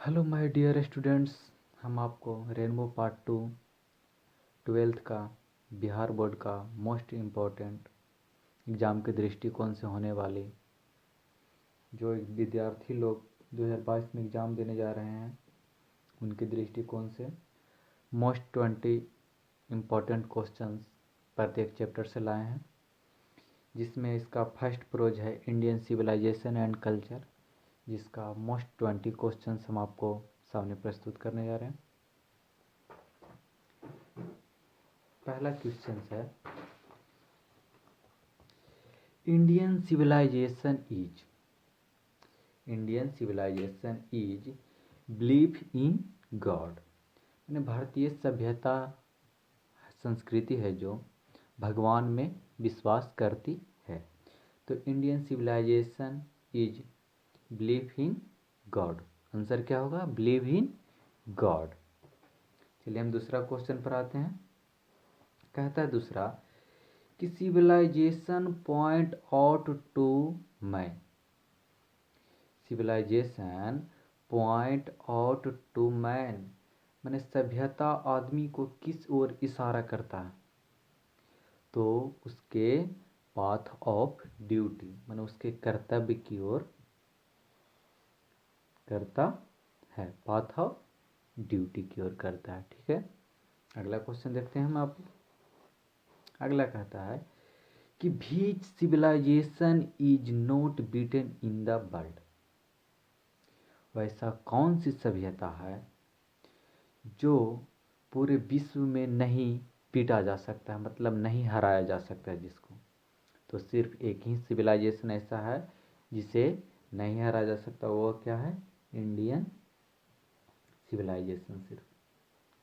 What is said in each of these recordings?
Hello my dear students. हम आपको rainbow part 2 twelfth का बिहार बोर्ड का मोस्ट इम्पोर्टेंट एग्ज़ाम के दृष्टिकोण से होने वाली जो विद्यार्थी लोग 2022 में एग्ज़ाम देने जा रहे हैं उनके दृष्टिकोण से मोस्ट 20 इम्पोर्टेंट क्वेश्चंस प्रत्येक चैप्टर से लाए हैं, जिसमें इसका फर्स्ट प्रोज है इंडियन सिविलाइजेशन एंड कल्चर, जिसका मोस्ट 20 क्वेश्चंस हम आपको सामने प्रस्तुत करने जा रहे हैं। पहला क्वेश्चन है Indian civilization is belief in God. यानी भारतीय सभ्यता संस्कृति है जो भगवान में विश्वास करती है। तो Indian civilization is belief in God. Answer क्या होगा? Believe in God. चलिए हम दूसरा क्वेश्चन पर आते हैं। कहता है दूसरा कि civilization point out to man. Civilization point out to man माने सभ्यता आदमी को किस ओर इशारा करता है? तो उसके पाथ ऑफ ड्यूटी माने उसके कर्तव्य की ओर करता है, पाथ ऑफ ड्यूटी की ओर करता है। ठीक है, अगला क्वेश्चन देखते हैं हम आप। अगला कहता है कि beach civilization is not beaten in the world. वैसा कौन सी सभ्यता है जो पूरे विश्व में नहीं पीटा जा सकता है, मतलब नहीं हराया जा सकता है जिसको? तो सिर्फ एक ही सिविलाइजेशन ऐसा है जिसे नहीं हराया जा सकता, वो क्या है? Indian civilization. सिर्फ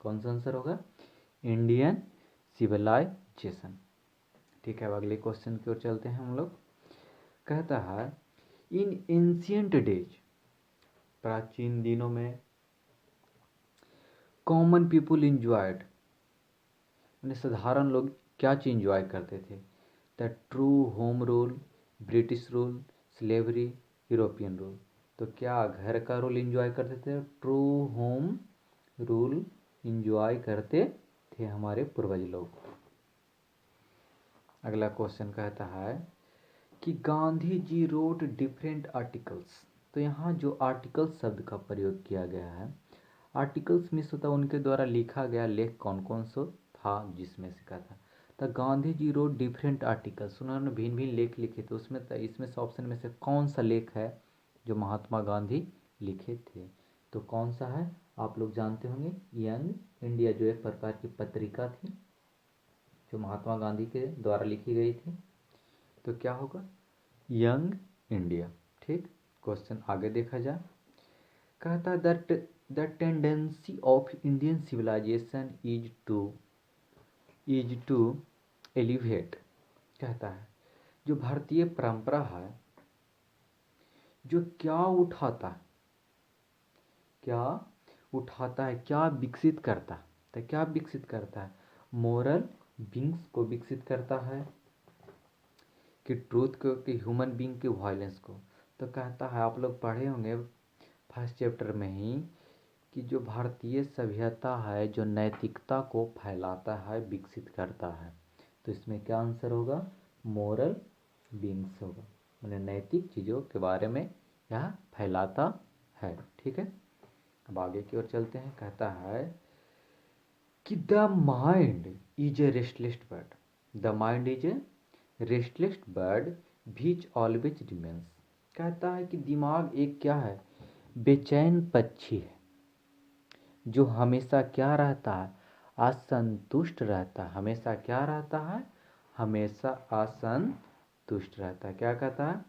कौन सा आंसर होगा? Indian civilization. ठीक है, अब अगले क्वेश्चन की ओर चलते हैं हम लोग। कहता है इन एंशियंट डेज, प्राचीन दिनों में, कॉमन पीपुल इंजॉयड, यानी साधारण लोग क्या चीज इंजॉय करते थे? The true home rule, British rule, slavery, European rule. तो क्या घर का रूल इंजॉय करते थे? ट्रू होम रूल इंजॉय करते थे हमारे पूर्वज लोग। अगला क्वेश्चन कहता है कि Gandhi ji road different articles. तो यहाँ जो आर्टिकल्स शब्द का प्रयोग किया गया है, आर्टिकल्स मीन्स होता है उनके द्वारा लिखा गया लेख कौन कौन सा था, जिसमें से कहा था तो Gandhi ji road different articles, उन्होंने भिन्न भिन्न लेख लिखे थे। उसमें इसमें से ऑप्शन में से कौन सा लेख है जो महात्मा गांधी लिखे थे? तो कौन सा है? आप लोग जानते होंगे, यंग इंडिया जो एक प्रकार की पत्रिका थी जो महात्मा गांधी के द्वारा लिखी गई थी। तो क्या होगा? Young India. ठीक, क्वेश्चन आगे देखा जाए। कहता है that the tendency of Indian civilization is to elevate. कहता है जो भारतीय परंपरा है जो क्या उठाता है, क्या उठाता है, क्या विकसित करता है? तो क्या विकसित करता है? मोरल बींग्स को विकसित करता है कि ट्रूथ को, कि ह्यूमन बींग की वायलेंस को। तो कहता है, आप लोग पढ़े होंगे फर्स्ट चैप्टर में ही कि जो भारतीय सभ्यता है जो नैतिकता को फैलाता है, विकसित करता है। तो इसमें क्या आंसर होगा? मोरल बींग्स होगा, मैंने नैतिक चीज़ों के बारे में यह फैलाता है। ठीक है, अब आगे की ओर चलते हैं। कहता है कि the mind is a restless bird. The mind is a restless bird which always remains. कहता है कि दिमाग एक क्या है? बेचैन पक्षी है जो हमेशा क्या रहता है? असंतुष्ट रहता है। हमेशा क्या रहता है? हमेशा असंतुष्ट रहता है। क्या कहता है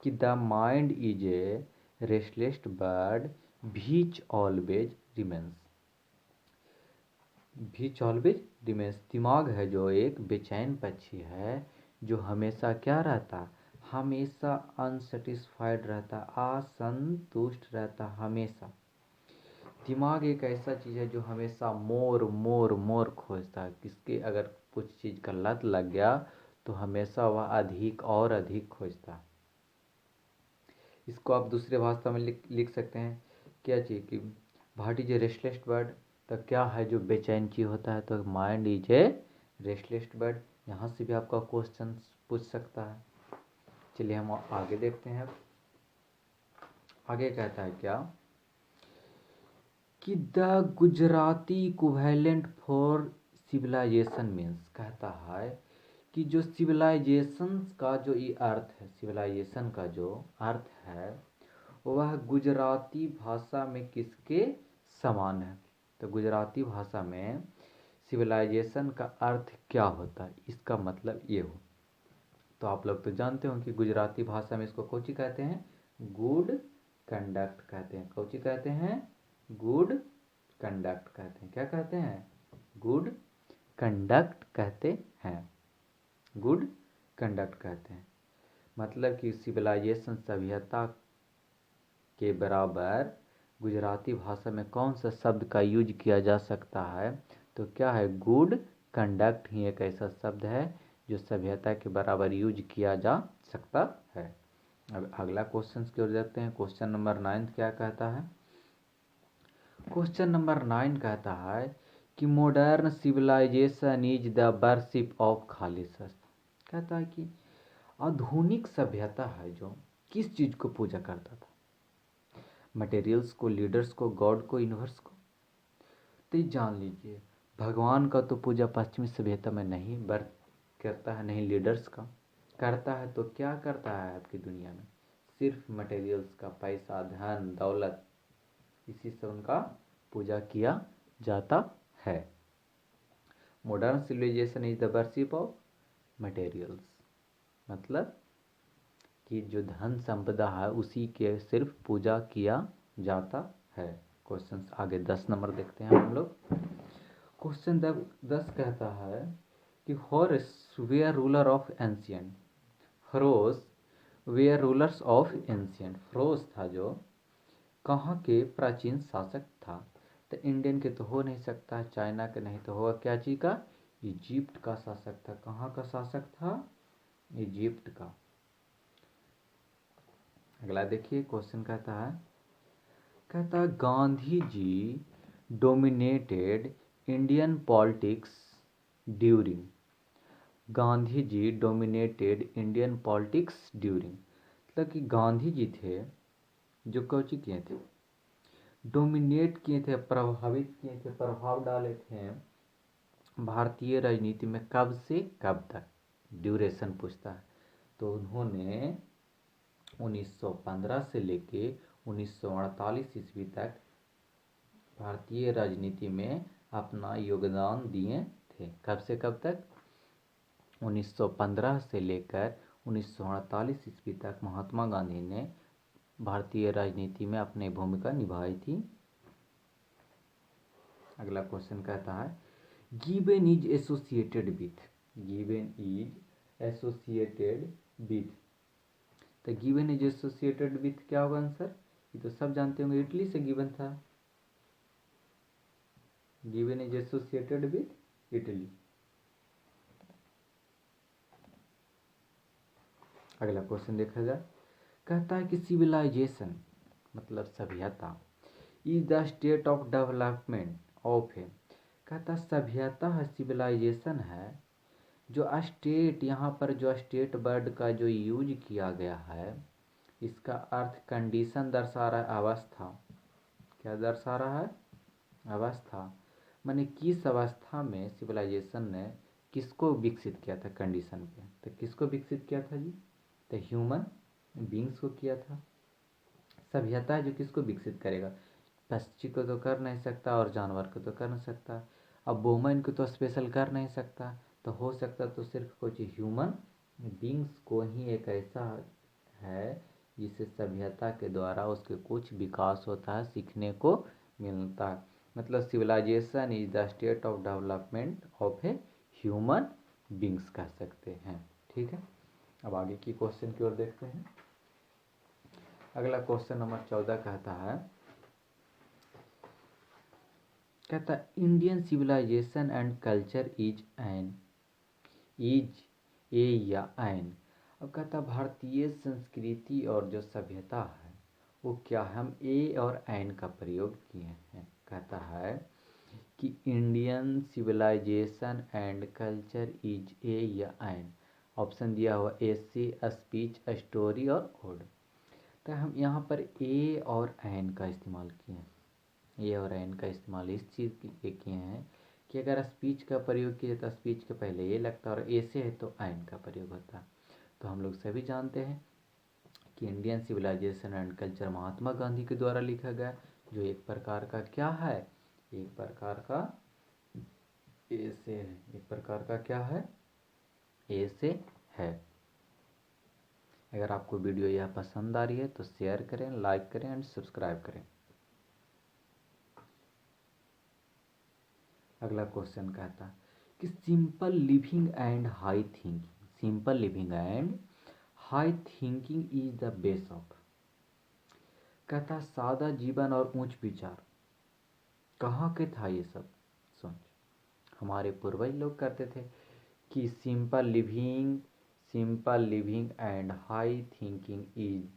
कि the mind is a restless bird which always remains. Which always remains, दिमाग है जो एक बेचैन पक्षी है जो हमेशा क्या रहता? हमेशा अनसेटिस्फाइड रहता, असंतुष्ट रहता हमेशा। दिमाग एक ऐसा चीज़ है जो हमेशा मोर मोर मोर खोजता है। किसके अगर कुछ चीज़ का लत लग गया तो हमेशा वह अधिक और अधिक खोजता है। इसको आप दूसरे भाषा में लिख सकते हैं क्या चीज़ कि heart is a restless bird, तो क्या है जो बेचैन चीज होता है, तो mind is a restless bird. यहाँ से भी आपका क्वेश्चन पूछ सकता है। चलिए हम आगे देखते हैं। आगे कहता है क्या कि the Gujarati equivalent for civilization means, कहता है कि जो सिविलाइजेशन का जो ये अर्थ है, सिविलाइजेशन का जो अर्थ है वह गुजराती भाषा में किसके समान है। तो गुजराती भाषा में सिविलाइजेशन का अर्थ क्या होता है, इसका मतलब ये हो। तो आप लोग तो जानते हो कि गुजराती भाषा में इसको कौची कहते हैं, गुड कंडक्ट कहते हैं। कौची कहते हैं, गुड कंडक्ट कहते हैं। क्या कहते हैं, गुड कंडक्ट कहते हैं, गुड कंडक्ट कहते हैं। मतलब कि सिविलाइजेशन सभ्यता के बराबर गुजराती भाषा में कौन सा शब्द का यूज किया जा सकता है, तो क्या है, गुड कंडक्ट ही एक ऐसा शब्द है जो सभ्यता के बराबर यूज किया जा सकता है। अब अगला क्वेश्चन की ओर देखते हैं। क्वेश्चन नंबर 9 क्या कहता है। क्वेश्चन नंबर 9 कहता है कि modern civilization is the worship of खालिसस। कहता है कि आधुनिक सभ्यता है जो किस चीज को पूजा करता था, मटेरियल्स को, लीडर्स को, गॉड को, यूनिवर्स को। तो जान लीजिए भगवान का तो पूजा पश्चिमी सभ्यता में नहीं करता है, नहीं लीडर्स का करता है। तो क्या करता है आपकी दुनिया में, सिर्फ मटेरियल्स का, पैसा, धन, दौलत, इसी से उनका पूजा किया जाता है। Modern civilization is the worship of materials, मतलब कि जो धन संपदा है उसी के सिर्फ पूजा किया जाता है। क्वेश्चन आगे 10 नंबर देखते हैं हम लोग। क्वेश्चन 10 कहता है कि Horus were ruler of ancient, Pharaohs were rulers of ancient. Pharaohs था जो कहाँ के प्राचीन शासक था, तो इंडियन के तो हो नहीं सकता, चाइना के नहीं तो होगा क्या चीज़ का, इजिप्ट का शासक था। कहाँ का शासक था, इजिप्ट का। अगला देखिए क्वेश्चन कहता है Gandhi ji dominated Indian politics during, Gandhi ji dominated Indian politics during, मतलब कि गांधी जी थे जो कौची किए थे, डोमिनेट किए थे, प्रभावित किए थे, प्रभाव डाले थे भारतीय राजनीति में। कब से कब तक, ड्यूरेशन पूछता है। तो उन्होंने 1915 से लेके 1948 ईस्वी तक भारतीय राजनीति में अपना योगदान दिए थे। कब से कब तक, 1915 से लेकर 1948 ईस्वी तक महात्मा गांधी ने भारतीय राजनीति में अपनी भूमिका निभाई थी। अगला क्वेश्चन कहता है given is associated with, given is associated with, तो गिवन इज एसोसिएटेड विथ क्या होगा आंसर, ये तो सब जानते होंगे, इटली से गिवन था। Given is associated with Italy. अगला क्वेश्चन देखा जाए। कहता है कि सिविलाइजेशन मतलब सभ्यता is the state of development of a, कहता सभ्यता है, सिविलाइजेशन है जो स्टेट, यहाँ पर जो स्टेट वर्ड का जो यूज किया गया है इसका अर्थ कंडीशन दर्शा रहा है, अवस्था। क्या दर्शा रहा है, अवस्था। माने किस अवस्था में सिविलाइजेशन ने किसको विकसित किया था, कंडीशन पे। तो किसको विकसित किया था जी, तो ह्यूमन बींग्स को किया था। सभ्यता है जो किसको विकसित करेगा, पक्षी को तो कर नहीं सकता और जानवर को तो कर नहीं सकता, अब वुमेन को तो स्पेशल कर नहीं सकता, तो हो सकता तो सिर्फ कुछ ह्यूमन बींग्स को ही एक ऐसा है जिससे सभ्यता के द्वारा उसके कुछ विकास होता है, सीखने को मिलता है। मतलब civilization is the state of development of a human beings कह सकते हैं। ठीक है, अब आगे की क्वेश्चन की ओर देखते हैं। अगला क्वेश्चन नंबर 14 कहता है Indian civilization and culture is a या एन। अब कहता भारतीय संस्कृति और जो सभ्यता है वो क्या है, हम ए और एन का प्रयोग किए हैं। कहता है कि Indian civilization and culture is a या एन। ऑप्शन दिया हुआ एसे, स्पीच, स्टोरी और ओड। तो हम यहाँ पर ए और एन का इस्तेमाल किए हैं। ए और एन का इस्तेमाल इस चीज़ के लिए किए हैं कि अगर स्पीच का प्रयोग किया तो स्पीच के पहले ए लगता है और ए से है तो एन का प्रयोग होता है। तो हम लोग सभी जानते हैं कि Indian civilization and culture Mahatma Gandhi के द्वारा लिखा गया, जो एक प्रकार का क्या है, एक प्रकार का ए से है, एक प्रकार का क्या है, ए से है। अगर आपको वीडियो यह पसंद आ रही है तो शेयर करें, लाइक करें एंड सब्सक्राइब करें। अगला क्वेश्चन कहता है कि simple living and high thinking, simple living and high thinking is the base of. कहता सादा जीवन और उच्च विचार कहाँ के था ये सब। सोच, हमारे पूर्वज लोग करते थे कि simple living and high thinking is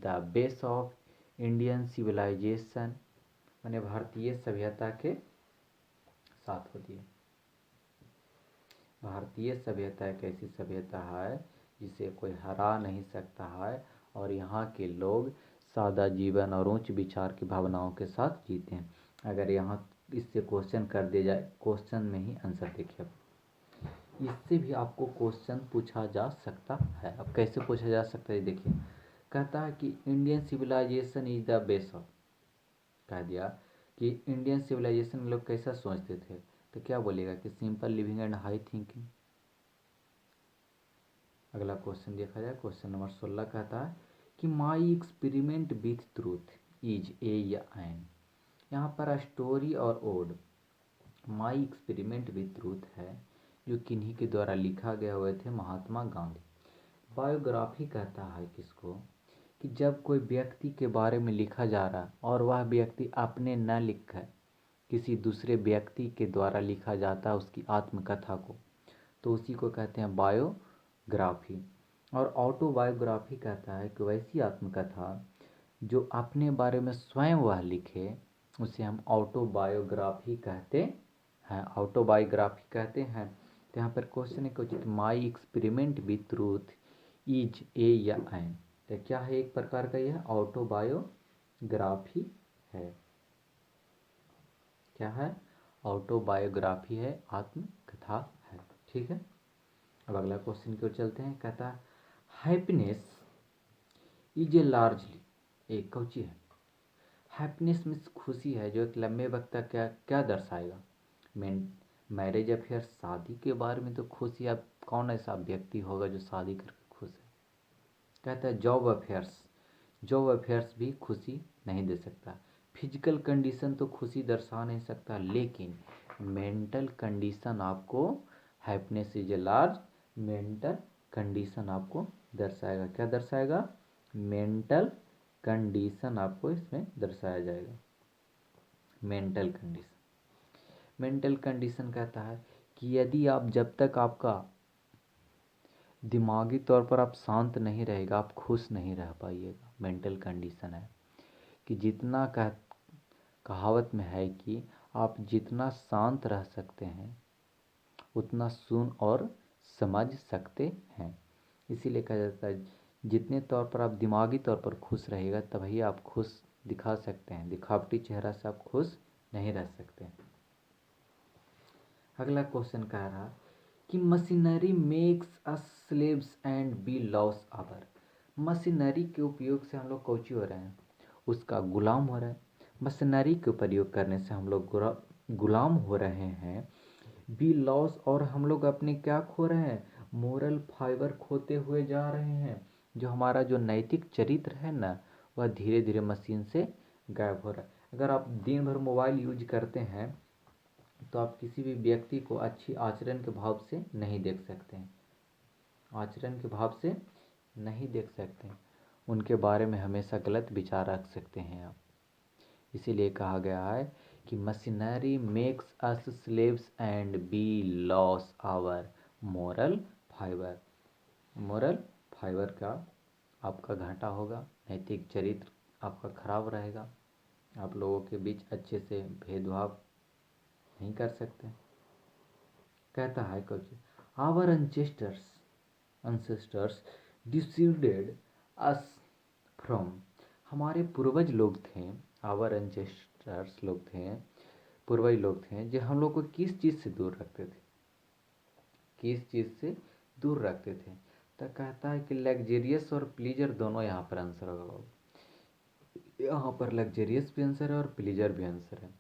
the base of Indian civilization, मैंने भारतीय सभ्यता के साथ होती है। भारतीय सभ्यता एक ऐसी सभ्यता है जिसे कोई हरा नहीं सकता है, और यहाँ के लोग सादा जीवन और उच्च विचार की भावनाओं के साथ जीते हैं। अगर यहाँ इससे क्वेश्चन कर दिया जाए, क्वेश्चन में ही आंसर देखिए, इससे भी आपको क्वेश्चन पूछा जा सकता है। अब कैसे पूछा जा सकता है देखिए, कहता है कि Indian civilization is the base of, कह दिया कि इंडियन सिविलाइजेशन लोग कैसा सोचते थे, तो क्या बोलेगा कि simple living and high thinking. अगला क्वेश्चन देखा जाए, क्वेश्चन नंबर 16 कहता है कि my experiment with truth is a या एन। यहाँ पर स्टोरी और ode, my experiment with truth है जो किन्हीं के द्वारा लिखा गया हुए थे, महात्मा गांधी। बायोग्राफी कहता है किसको, कि जब कोई व्यक्ति के बारे में लिखा जा रहा है और वह व्यक्ति अपने न लिखकर किसी दूसरे व्यक्ति के द्वारा लिखा जाता है उसकी आत्मकथा को, तो उसी को कहते हैं बायोग्राफी। और ऑटोबायोग्राफी कहता है कि वैसी आत्मकथा जो अपने बारे में स्वयं वह लिखे उसे हम ऑटोबायोग्राफी कहते हैं, ऑटोबायोग्राफी कहते हैं। तो यहाँ पर क्वेश्चन है कि my experiment with truth is a या एन। तो क्या है, एक प्रकार का यह ऑटोबायोग्राफी है। क्या है, ऑटोबायोग्राफी है, आत्मकथा है। ठीक है, अब अगला क्वेश्चन की ओर चलते हैं। कहता है हैप्पीनेस इज ए लार्जली, एक कौची है, हैप्पीनेस मीन्स खुशी है, जो एक लंबे वक्त तक क्या क्या दर्शाएगा, मैरिज अफेयर, शादी के बारे में तो खुशी। अब कौन ऐसा व्यक्ति होगा जो शादी करके खुश है। कहता है जॉब अफेयर्स, जॉब अफेयर्स भी खुशी नहीं दे सकता। फिजिकल कंडीशन तो खुशी दर्शा नहीं सकता, लेकिन मेंटल कंडीशन आपको, happiness is a large, mental condition आपको दर्शाएगा। क्या दर्शाएगा, मेंटल कंडीशन आपको इसमें दर्शाया जाएगा। मेंटल कंडीशन, मेंटल कंडीशन कहता है कि यदि आप, जब तक आपका दिमागी तौर पर आप शांत नहीं रहेगा, आप खुश नहीं रह पाइएगा। मेंटल कंडीशन है कि जितना कहावत में है कि आप जितना शांत रह सकते हैं उतना सुन और समझ सकते हैं। इसीलिए कहा जाता है जितने तौर पर आप दिमागी तौर पर खुश रहेगा तभी आप खुश दिखा सकते हैं, दिखावटी चेहरा से आप खुश नहीं रह सकते। अगला क्वेश्चन कह रहा कि machinery makes us slaves and be loss our. Machinery के उपयोग से हम लोग कौची हो रहे हैं, उसका गुलाम हो रहे हैं। मशीनरी के प्रयोग करने से हम लोग गुलाम हो रहे हैं। बी लॉस, और हम लोग अपने क्या खो रहे हैं, मोरल फाइबर खोते हुए जा रहे हैं। जो हमारा जो नैतिक चरित्र है ना, वह धीरे धीरे मशीन से गायब हो रहा है। अगर आप दिन भर मोबाइल यूज करते हैं तो आप किसी भी व्यक्ति को अच्छी आचरण के भाव से नहीं देख सकते हैं, आचरण के भाव से नहीं देख सकते हैं, उनके बारे में हमेशा गलत विचार रख सकते हैं आप। इसीलिए कहा गया है कि machinery makes us slaves and be loss our moral fibre. Moral fibre का आपका घाटा होगा, नैतिक चरित्र आपका खराब रहेगा, आप लोगों के बीच अच्छे से भेदभाव नहीं कर सकते। कहता है कुछ, our ancestors decided us from, हमारे पूर्वज लोग थे, आवर एंसेस्टर्स लोग थे, पूर्वज लोग थे जो हम लोग को किस चीज़ से दूर रखते थे, किस चीज़ से दूर रखते थे। तो कहता है कि लग्जेरियस और प्लीजर दोनों यहाँ पर आंसर होगा। यहाँ पर लग्जेरियस भी आंसर है और प्लीजर भी आंसर है।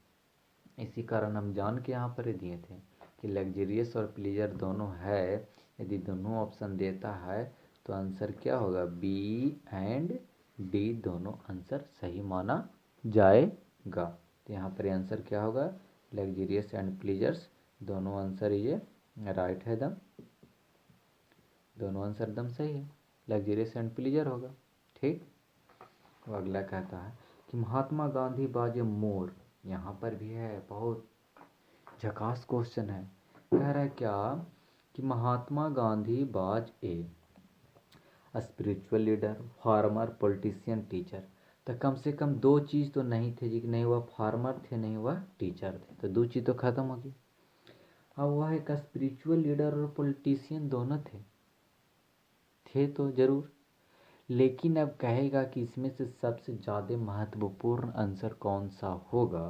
इसी कारण हम जान के यहाँ पर दिए थे कि लग्जेरियस और प्लीजर दोनों है। यदि दोनों ऑप्शन देता है तो आंसर क्या होगा, बी एंड डी दोनों आंसर सही माना जाएगा। तो यहाँ पर आंसर क्या होगा, लग्जेरियस एंड प्लीजर्स दोनों आंसर ये राइट है दम, दोनों आंसर दम सही है, लग्जेरियस एंड प्लीजर होगा। ठीक। तो अगला कहता है कि महात्मा गांधी बाजे मोर, यहाँ पर भी है, बहुत झकास क्वेश्चन है। कह रहा है क्या कि महात्मा गांधी बाज a spiritual leader, farmer, politician, teacher. तो कम से कम दो चीज़ तो नहीं थे जी, नहीं वह फार्मर थे नहीं वह टीचर थे, तो दो चीज़ तो खत्म होगी। अब वह एक स्पिरिचुअल लीडर और पॉलिटिशियन दोनों थे तो जरूर, लेकिन अब कहेगा कि इसमें से सबसे ज़्यादा महत्वपूर्ण आंसर कौन सा होगा।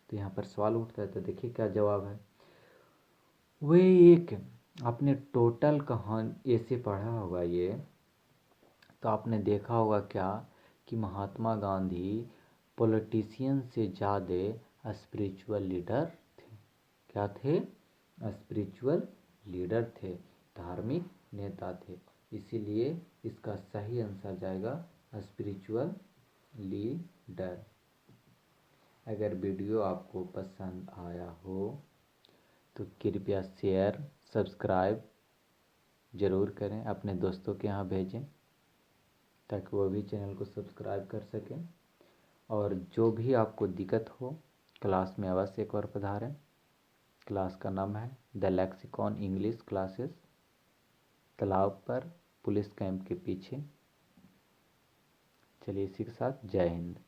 तो यहाँ पर सवाल उठता है, तो देखिए क्या जवाब है। वे एक, आपने टोटल कहानी ऐसे पढ़ा होगा ये, तो आपने देखा होगा क्या कि महात्मा गांधी पॉलिटिशियन से ज़्यादा स्पिरिचुअल लीडर थे। क्या थे, स्पिरिचुअल लीडर थे, धार्मिक नेता थे। इसीलिए इसका सही आंसर जाएगा स्पिरिचुअल लीडर। अगर वीडियो आपको पसंद आया हो तो कृपया शेयर सब्सक्राइब ज़रूर करें, अपने दोस्तों के यहाँ भेजें ताकि वो भी चैनल को सब्सक्राइब कर सकें। और जो भी आपको दिक्कत हो क्लास में अवश्य एक बार पधारें। क्लास का नाम है द लेक्सिकॉन इंग्लिश क्लासेस, तालाब पर पुलिस कैंप के पीछे। चलिए इसी के साथ जय हिंद।